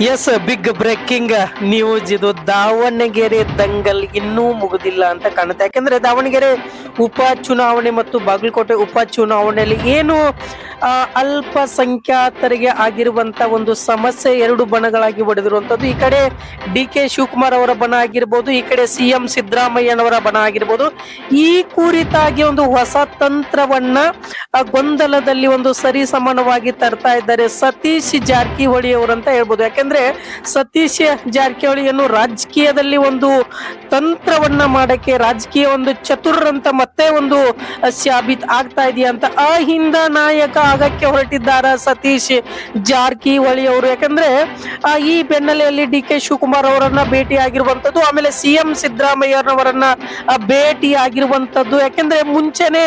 S, big breaking news ಇದು. ದಾವಣಗೆರೆ ದಂಗಲ್ ಇನ್ನೂ ಮುಗುದಿಲ್ಲ ಅಂತ ಕಾಣುತ್ತೆ. ಯಾಕಂದ್ರೆ ದಾವಣಗೆರೆ ಉಪ ಚುನಾವಣೆ ಮತ್ತು ಬಾಗಲಕೋಟೆ ಉಪ ಚುನಾವಣೆಯಲ್ಲಿ ಏನು ಅಲ್ಪಸಂಖ್ಯಾತರಿಗೆ ಆಗಿರುವಂತ ಒಂದು ಸಮಸ್ಯೆ ಎರಡು ಬಣಗಳಾಗಿ ಒಡೆದಿರುವಂತದ್ದು. ಈ ಕಡೆ ಡಿ.ಕೆ. ಶಿವಕುಮಾರ್ ಅವರ ಬಣ ಆಗಿರ್ಬೋದು, ಈ ಕಡೆ ಸಿಎಂ ಸಿದ್ದರಾಮಯ್ಯನವರ ಬಣ ಆಗಿರ್ಬೋದು. ಈ ಕುರಿತಾಗಿ ಒಂದು ಹೊಸ ತಂತ್ರವನ್ನ ಗೊಂದಲದಲ್ಲಿ ಒಂದು ಸರಿ ಸಮಾನವಾಗಿ ತರ್ತಾ ಇದ್ದಾರೆ ಸತೀಶ್ ಜಾರಕಿಹೊಳಿ ಅವರಂತ ಹೇಳ್ಬೋದು. ಯಾಕಂದ್ರೆ ಸತೀಶ್ ಜಾರಕಿಹೊಳಿಯನ್ನು ರಾಜಕೀಯದಲ್ಲಿ ಒಂದು ತಂತ್ರವನ್ನ ಮಾಡಕ್ಕೆ, ರಾಜಕೀಯ ಒಂದು ಚತುರಂತ ಮತ್ತೆ ಒಂದು ಸಾಬೀತ್ ಆಗ್ತಾ ಇದೆಯಂತ ಅಹಿಂದ ನಾಯಕ ಆಗಕ್ಕೆ ಹೊರಟಿದ್ದಾರ ಸತೀಶ್ ಜಾರಕಿಹೊಳಿ ಅವರು. ಯಾಕಂದ್ರೆ ಈ ಬೆನ್ನಲೆಯಲ್ಲಿ ಡಿ.ಕೆ. ಶಿವಕುಮಾರ್ ಅವರನ್ನ ಭೇಟಿ ಆಗಿರುವಂತದ್ದು, ಆಮೇಲೆ ಸಿಎಂ ಸಿದ್ದರಾಮಯ್ಯನವರನ್ನ ಭೇಟಿ ಆಗಿರುವಂತದ್ದು. ಯಾಕಂದ್ರೆ ಮುಂಚೆನೆ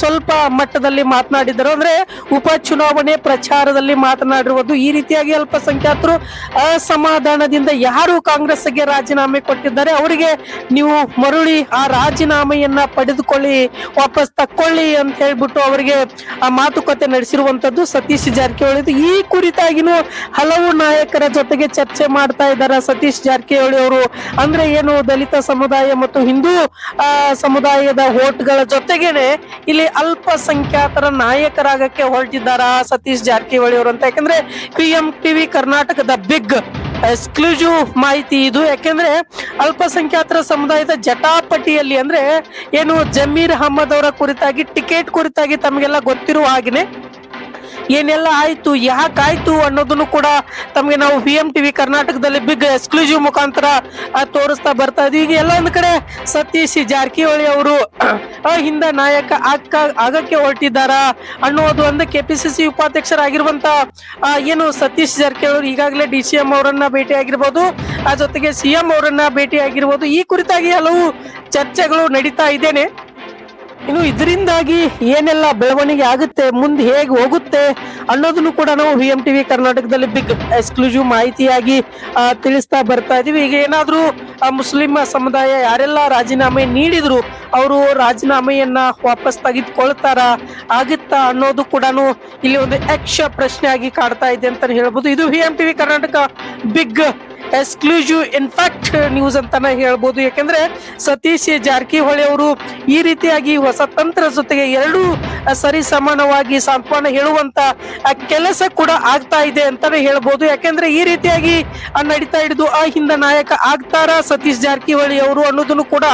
ಸ್ವಲ್ಪ ಮಟ್ಟದಲ್ಲಿ ಮಾತನಾಡಿದರು, ಅಂದ್ರೆ ಉಪ ಚುನಾವಣೆ ಪ್ರಚಾರದಲ್ಲಿ ಮಾತನಾಡಿರುವುದು. ಈ ರೀತಿಯಾಗಿ ಅಲ್ಪಸಂಖ್ಯಾತರು ಅಸಮಾಧಾನದಿಂದ ಯಾರು ಕಾಂಗ್ರೆಸ್ಗೆ ರಾಜೀನಾಮೆ ಕೊಟ್ಟಿದ್ದಾರೆ ಅವರಿಗೆ ನೀವು ಮರಳಿ ಆ ರಾಜೀನಾಮೆಯನ್ನ ಪಡೆದುಕೊಳ್ಳಿ, ವಾಪಸ್ ತಕ್ಕೊಳ್ಳಿ ಅಂತ ಹೇಳ್ಬಿಟ್ಟು ಅವರಿಗೆ ಆ ಮಾತುಕತೆ ನಡೆಸಿರುವಂತದ್ದು ಸತೀಶ್ ಜಾರಕಿಹೊಳಿ. ಈ ಕುರಿತಾಗಿನೂ ಹಲವು ನಾಯಕರ ಜೊತೆಗೆ ಚರ್ಚೆ ಮಾಡ್ತಾ ಇದ್ದಾರೆ ಸತೀಶ್ ಜಾರಕಿಹೊಳಿ ಅವರು. ಅಂದ್ರೆ ಏನು, ದಲಿತ ಸಮುದಾಯ ಮತ್ತು ಹಿಂದೂ ಸಮುದಾಯದ ವೋಟ್ಗಳ ಜೊತೆಗೇನೆ ಇಲ್ಲಿ ಅಲ್ಪಸಂಖ್ಯಾತರ ನಾಯಕರಾಗಕ್ಕೆ ಹೊರಟಿದ್ದಾರ ಸತೀಶ್ ಜಾರಕಿಹೊಳಿ ಅವರು ಅಂತ. ಯಾಕಂದ್ರೆ PM TV ಕರ್ನಾಟಕದ ಬಿಗ್ ಎಕ್ಸ್ಕ್ಲೂಸಿವ್ ಮಾಹಿತಿ ಇದು. ಯಾಕೆಂದ್ರೆ ಅಲ್ಪಸಂಖ್ಯಾತರ ಸಮುದಾಯದ ಜಟಾಪಟಿಯಲ್ಲಿ ಅಂದ್ರೆ ಏನು ಜಮೀರ್ ಅಹಮದ್ ಅವರ ಕುರಿತಾಗಿ, ಟಿಕೆಟ್ ಕುರಿತಾಗಿ ತಮಗೆಲ್ಲ ಗೊತ್ತಿರುವ ಹಾಗೆನೆ ಏನೆಲ್ಲ ಆಯ್ತು, ಯಾಕಾಯ್ತು ಅನ್ನೋದನ್ನು ಕೂಡ ತಮಗೆ ನಾವು PM TV ಕರ್ನಾಟಕದಲ್ಲಿ ಬಿಗ್ ಎಕ್ಸ್ಕ್ಲೂಸಿವ್ ಮುಖಾಂತರ ತೋರಿಸ್ತಾ ಬರ್ತಾ ಇದೀವಿ. ಈಗ ಎಲ್ಲ ಒಂದ್ ಕಡೆ ಸತೀಶ್ ಜಾರಕಿಹೊಳಿ ಅವರು ಹಿಂದ ನಾಯಕ ಆಗಕ್ಕೆ ಹೊರಟಿದ್ದಾರ ಅನ್ನೋದು ಒಂದು. KPCC ಉಪಾಧ್ಯಕ್ಷರಾಗಿರುವಂತ ಏನು ಸತೀಶ್ ಜಾರಕಿಹೊಳಿ ಈಗಾಗಲೇ DCM ಅವರನ್ನ ಭೇಟಿ ಆಗಿರ್ಬೋದು, ಆ ಜೊತೆಗೆ CM ಅವರನ್ನ ಭೇಟಿ ಆಗಿರ್ಬೋದು. ಈ ಕುರಿತಾಗಿ ಹಲವು ಚರ್ಚೆಗಳು ನಡೀತಾ ಇದ್ದೇನೆ. ಇನ್ನು ಇದರಿಂದಾಗಿ ಏನೆಲ್ಲ ಬೆಳವಣಿಗೆ ಆಗುತ್ತೆ, ಮುಂದೆ ಹೇಗೆ ಹೋಗುತ್ತೆ ಅನ್ನೋದನ್ನು ಕೂಡ ನಾವು PM TV ಕರ್ನಾಟಕದಲ್ಲಿ ಬಿಗ್ ಎಕ್ಸ್ಕ್ಲೂಸಿವ್ ಮಾಹಿತಿಯಾಗಿ ತಿಳಿಸ್ತಾ ಬರ್ತಾ ಇದೀವಿ. ಈಗ ಏನಾದ್ರೂ ಮುಸ್ಲಿಂ ಸಮುದಾಯ ಯಾರೆಲ್ಲ ರಾಜೀನಾಮೆ ನೀಡಿದ್ರು ಅವರು ರಾಜೀನಾಮೆಯನ್ನ ವಾಪಸ್ ತೆಗೆದುಕೊಳ್ತಾರ, ಆಗುತ್ತಾ ಅನ್ನೋದು ಕೂಡ ಇಲ್ಲಿ ಒಂದು ಯಕ್ಷ ಪ್ರಶ್ನೆ ಆಗಿ ಕಾಡ್ತಾ ಇದೆ ಅಂತ ಹೇಳ್ಬೋದು. ಇದು PM TV Karnataka big exclusive in fact news ಅಂತಾನೆ ಹೇಳ್ಬೋದು. ಯಾಕಂದ್ರೆ ಸತೀಶ್ ಜಾರಕಿಹೊಳಿ ಅವರು ಈ ರೀತಿಯಾಗಿ ಹೊಸ ತಂತ್ರ ಜೊತೆಗೆ ಎರಡೂ ಸರಿ ಸಮಾನವಾಗಿ ಸಾಂತ್ವನ ಹೇಳುವಂತ ಕೆಲಸ ಕೂಡ ಆಗ್ತಾ ಇದೆ ಅಂತಾನೆ ಹೇಳ್ಬೋದು. ಯಾಕಂದ್ರೆ ಈ ರೀತಿಯಾಗಿ ನಡೀತಾ ಹಿಡಿದು ಹಿಂದ ನಾಯಕ ಆಗ್ತಾರ ಸತೀಶ್ ಜಾರಕಿಹೊಳಿ ಅವರು ಅನ್ನೋದನ್ನು ಕೂಡ